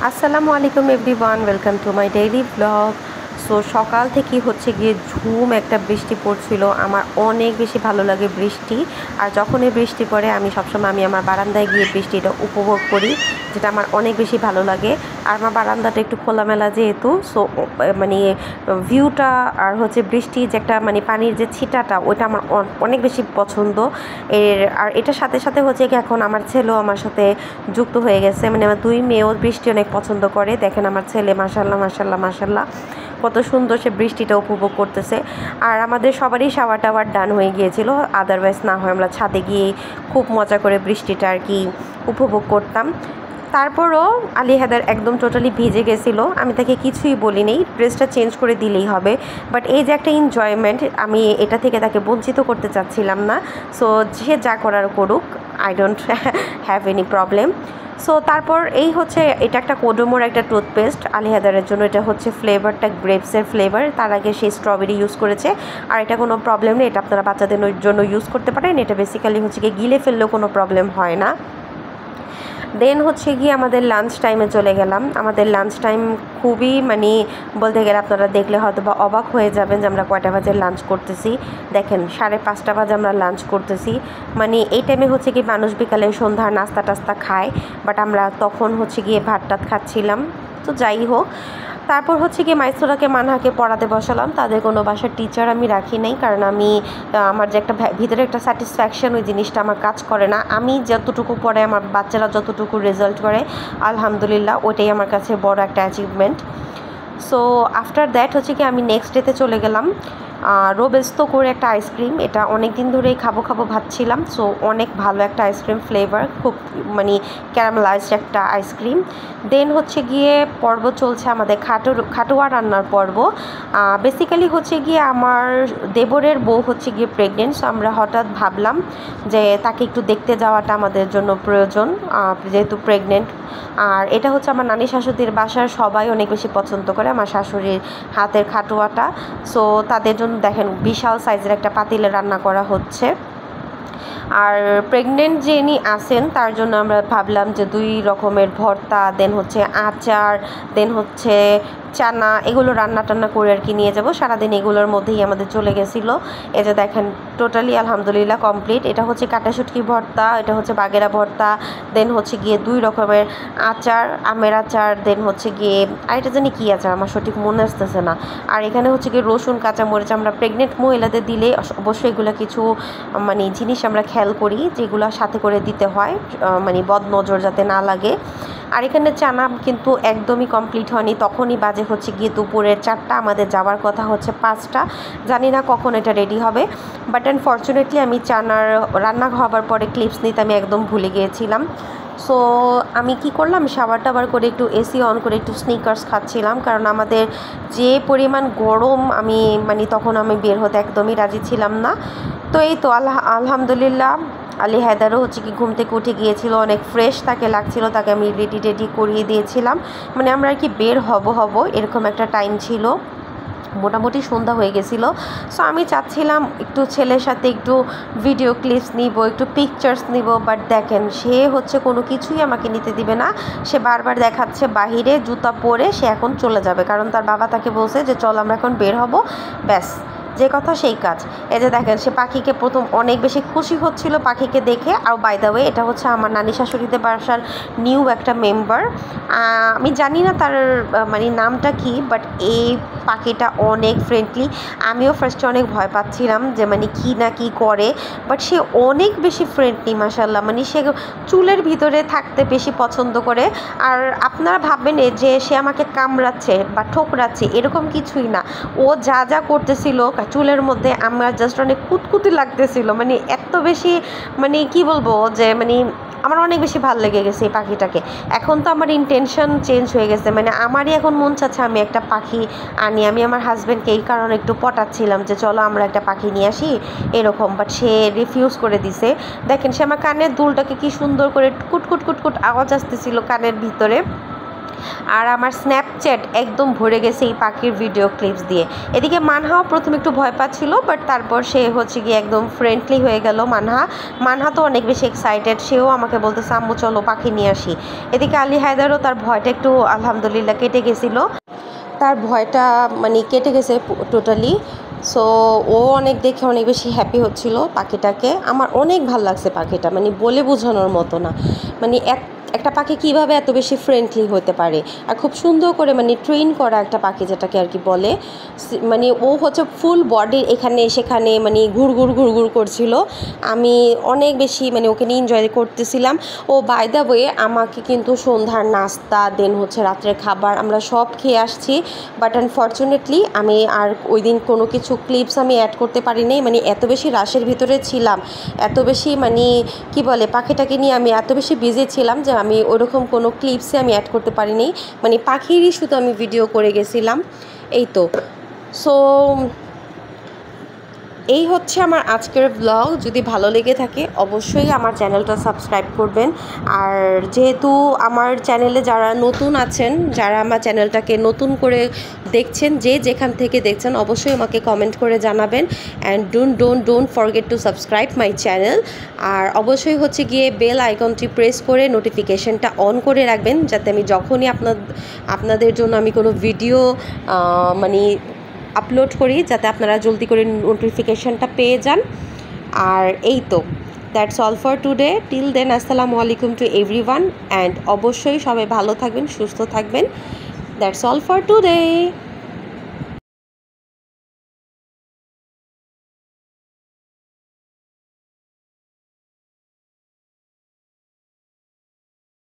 আসসালামু আলাইকুম everyone, welcome to my daily blog. So সকাল থেকেই হচ্ছে গিয়ে ঝুম একটা বৃষ্টি পড়ছিল। আমার অনেক বেশি ভালো লাগে বৃষ্টি। আর যখনই বৃষ্টি পড়ে আমি সবসময় আমার বারান্দায় গিয়ে বৃষ্টিটা উপভোগ করি, যেটা আমার অনেক বেশি ভালো লাগে। আর আমার বারান্দাটা একটু খোলামেলা যেহেতু, সো মানে ভিউটা আর হচ্ছে বৃষ্টি যে একটা পানির যে ছিটাটা, ওইটা আমার অনেক বেশি পছন্দ। আর এটার সাথে সাথে হচ্ছে কি এখন আমার ছেলেও আমার সাথে যুক্ত হয়ে গেছে। আমার দুই মেয়েও বৃষ্টি অনেক পছন্দ করে। দেখেন আমার ছেলে মাশাল্লাহ মাশাল্লাহ মাশাল্লাহ কত সুন্দর সে বৃষ্টিটা উপভোগ করতেছে। আর আমাদের সবারই শাওয়ার টাওয়ার ডান হয়ে গিয়েছিল, আদারওয়াইজ না হয় আমরা ছাদে গিয়ে খুব মজা করে বৃষ্টিটা আর কি উপভোগ করতাম। তারপরও আলী হায়দার একদম টোটালি ভিজে গেছিলো, আমি তাকে কিছুই বলিনি, ড্রেসটা চেঞ্জ করে দিলেই হবে। বাট এই যে একটা এনজয়মেন্ট, আমি এটা থেকে তাকে বঞ্চিত করতে চাচ্ছিলাম না। সো সে যা করার করুক, I don't have any problem. So তারপর এই হচ্ছে, এটা একটা কোডোমোর একটা টুথপেস্ট আলী হায়দারের জন্য। এটা হচ্ছে ফ্লেভারটা গ্রেপসের ফ্লেভার, তার আগে সে স্ট্রবেরি ইউজ করেছে। আর এটা কোনো প্রবলেম নেই, এটা আপনারা বাচ্চাদের জন্য ইউজ করতে পারেন। এটা বেসিক্যালি হচ্ছে গিয়ে গিলে ফেললেও কোনো প্রবলেম হয় না। দেন হচ্ছে গিয়ে আমাদের লাঞ্চ টাইমে চলে গেলাম। আমাদের লাঞ্চ টাইম খুবই বলতে গেলে আপনারা দেখলে হয়তো বা অবাক হয়ে যাবেন যে আমরা কয়টা বাজে লাঞ্চ করতেছি। দেখেন 5:30 বাজে আমরা লাঞ্চ করতেছি। এই টাইমে হচ্ছে কি মানুষ বিকালে সন্ধ্যার নাস্তা টাস্তা খায়, বাট আমরা তখন হচ্ছে গিয়ে ভাত টাত খাচ্ছিলাম। তো যাই হোক, তারপর হচ্ছে গিয়ে মাইসোরাকে মানহাকে পড়াতে বসালাম। তাদের কোনো বাসার টিচার আমি রাখি নাই, কারণ আমার যে একটা ভিতরে একটা স্যাটিসফ্যাকশন, ওই জিনিসটা আমার কাজ করে না। আমি যতটুকু পড়ে আমার বাচ্চারা যতটুকু রেজাল্ট করে, আলহামদুলিল্লাহ ওইটাই আমার কাছে বড় একটা অ্যাচিভমেন্ট। সো আফটার দ্যাট হচ্ছে কি আমি নেক্সট ডেতে চলে গেলাম। রোবেস্তো করে একটা আইসক্রিম, এটা অনেক দিন ধরেই খাবো খাবো ভাবছিলাম। সো অনেক ভালো একটা আইসক্রিম ফ্লেভার, খুব ক্যারামেলাইজড একটা আইসক্রিম। দেন হচ্ছে গিয়ে পর্ব চলছে আমাদের খাটোয়া রান্নার পর্ব। বেসিক্যালি হচ্ছে গিয়ে আমার দেবরের বউ হচ্ছে গিয়ে প্রেগনেন্ট। সো আমরা হঠাৎ ভাবলাম যে তাকে একটু দেখতে যাওয়াটা আমাদের জন্য প্রয়োজন, যেহেতু প্রেগনেন্ট। আর এটা হচ্ছে আমার নানি শাশুড়ির বাসার সবাই অনেক বেশি পছন্দ করে আমার শাশুড়ির হাতের খাটোয়াটা। সো তাদের জন্য দেখেন বিশাল সাইজের একটা পাতিলে রান্না করা হচ্ছে। আর প্রেগনেন্ট যিনি আছেন তার জন্য আমরা ভাবলাম যে 2 রকমের ভর্তা, দেন হচ্ছে আচার, দেন হচ্ছে চানা, এগুলো রান্না টান্না করে আর কি নিয়ে যাব। সারাদিন এগুলোর মধ্যেই আমাদের চলে গেছিলো। এই যে দেখেন টোটালি আলহামদুলিল্লাহ কমপ্লিট। এটা হচ্ছে কাঁটাশুটকি ভর্তা, এটা হচ্ছে বাগেরা ভর্তা, দেন হচ্ছে গিয়ে 2 রকমের আচার, আমের আচার, দেন হচ্ছে গিয়ে আরেকটা জানি কী আচার আমার সঠিক মনে আসতেছে না। আর এখানে হচ্ছে গিয়ে রসুন কাঁচামরিচ। আমরা প্রেগনেন্ট মহিলাদের দিলে অবশ্যই এগুলো কিছু জিনিস আমরা খেয়াল করি যেগুলো সাথে করে দিতে হয়, বদনজর যাতে না লাগে। আর এখানে চানা কিন্তু একদমই কমপ্লিট হয়নি, তখনই বাজে হচ্ছে গিয়ে দুপুরের 4টা, আমাদের যাওয়ার কথা হচ্ছে 5টা। জানি না কখন এটা রেডি হবে, বাট আনফর্চুনেটলি আমি চানার রান্না হবার পরে ক্লিপস নিতে আমি একদম ভুলে গিয়েছিলাম। সো আমি কি করলাম, শাওয়ার টাওয়ার করে একটু এসি অন করে একটু স্নিকার্স খাচ্ছিলাম, কারণ আমাদের যে পরিমাণ গরম, তখন আমি বের হতে একদমই রাজি ছিলাম না। তো এই তো আলহামদুলিল্লাহ আলী হায়দারও হচ্ছে কি ঘুম থেকে উঠে গিয়েছিল, অনেক ফ্রেশ তাকে লাগছিল, তাকে আমি রেডি করিয়ে দিয়েছিলাম। আমরা আর কি বের হব এরকম একটা টাইম ছিল, মোটামুটি সন্ধ্যা হয়ে গেছিলো। সো আমি চাচ্ছিলাম একটু ছেলের সাথে একটু ভিডিও ক্লিপস নিব, একটু পিকচার্স নিব, বাট দেখেন সে হচ্ছে কোনো কিছুই আমাকে নিতে দিবে না। সে বারবার দেখাচ্ছে বাহিরে জুতা পরে সে এখন চলে যাবে, কারণ তার বাবা তাকে বলছে যে চল আমরা এখন বের হব, ব্যাস যে কথা সেই কাজ। এই যে দেখেন সে পাখিকে প্রথম অনেক বেশি খুশি হচ্ছিল পাখিকে দেখে। আর বাই দ্য ওয়ে এটা হচ্ছে আমার নানি শাশুড়িদের বাসার নিউ একটা মেম্বার। আমি জানি না তার নামটা কি, বাট এই পাখিটা অনেক ফ্রেন্ডলি। আমিও ফার্স্টে অনেক ভয় পাচ্ছিলাম যে কী না কী করে, বাট সে অনেক বেশি ফ্রেন্ডলি মাশাআল্লাহ। সে চুলের ভিতরে থাকতে বেশি পছন্দ করে। আর আপনারা ভাববেন যে সে আমাকে কামড়াচ্ছে বা ঠোকরাচ্ছে, এরকম কিছুই না। ও যা যা করতেছিল চুলের মধ্যে আমার জাস্ট অনেক কুতকুতি লাগতেছিল, এত বেশি কি বলবো যে আমার অনেক বেশি ভালো লেগে গেছে এই পাখিটাকে। এখন তো আমার ইন্টেনশন চেঞ্জ হয়ে গেছে, আমারই এখন মন চাচ্ছে আমি একটা পাখি আনি। আমি আমার হাজব্যান্ডকে এই কারণে একটু পটাচ্ছিলাম যে চলো আমরা একটা পাখি নিয়ে আসি এরকম, বাট সে রিফিউজ করে দিছে। দেখেন সে আমার কানের দুলটাকে কি সুন্দর করে কুটকুট কুটকুট আওয়াজ আসতেছিল কানের ভিতরে। আর আমার স্ন্যাপচ্যাট একদম ভরে গেছে এই পাখির ভিডিও ক্লিপস দিয়ে। এদিকে মানহাও প্রথমে একটু ভয় পাচ্ছিল, বাট তারপর সে হচ্ছে গিয়ে একদম ফ্রেন্ডলি হয়ে গেল। মানহা তো অনেক বেশি এক্সাইটেড, সেও আমাকে বলতেছে আম্মু চলো পাখি নিয়ে আসি। এদিকে আলী হায়দারও তার ভয়টা একটু আলহামদুলিল্লাহ কেটে গেছিলো, তার ভয়টা মানে কেটে গেছে টোটালি। সো ও অনেক দেখে অনেক বেশি হ্যাপি হচ্ছিল পাখিটাকে। আমার অনেক ভালো লাগছে পাখিটা, মানে বলে বোঝানোর মতো না। মানে একটা পাখি কীভাবে এত বেশি ফ্রেন্ডলি হতে পারে, আর খুব সুন্দর করে মানে ট্রেন করা একটা পাখি যেটাকে আর কি বলে। মানে ও হচ্ছে ফুল বডি এখানে সেখানে মানে ঘুর করছিল। আমি অনেক বেশি মানে ওকে নিয়ে এনজয় করতেছিলাম। ও বাই দ্য ওয়ে আমাকে কিন্তু সন্ধ্যার নাস্তা দেন হচ্ছে রাত্রের খাবার আমরা সব খেয়ে আসছি, বাট আনফর্চুনেটলি আমি আর ওই দিন কোনো কিছু ক্লিপস আমি অ্যাড করতে পারি নাই। মানে এত বেশি রাশের ভিতরে ছিলাম, এত বেশি মানে কি বলে পাখিটাকে নিয়ে আমি এত বেশি বিজি ছিলাম যে আমি ওরকম কোনো ক্লিপসে আমি অ্যাড করতে পারিনি। মানে পাখিরই শুধু আমি ভিডিও করে গেছিলাম, এই তো। সো এই হচ্ছে আমার আজকের ব্লগ। যদি ভালো লেগে থাকে অবশ্যই আমার চ্যানেলটা সাবস্ক্রাইব করবেন। আর যেহেতু আমার চ্যানেলে যারা নতুন আছেন, যারা আমার চ্যানেলটাকে নতুন করে দেখছেন, যে যেখান থেকে দেখছেন অবশ্যই আমাকে কমেন্ট করে জানাবেন। And don't forget to subscribe my channel. আর অবশ্যই হচ্ছে গিয়ে বেল আইকনটি প্রেস করে নোটিফিকেশানটা অন করে রাখবেন, যাতে আমি যখনই আপনাদের জন্য আমি কোনো ভিডিও মানে আপলোড করি যাতে আপনারা জলদি করে নোটিফিকেশানটা পেয়ে যান। আর এই তো, that's all for today. Till then আসসালামু আলাইকুম টু এভরিওয়ান, অ্যান্ড অবশ্যই সবাই ভালো থাকবেন, সুস্থ থাকবেন। That's all for today.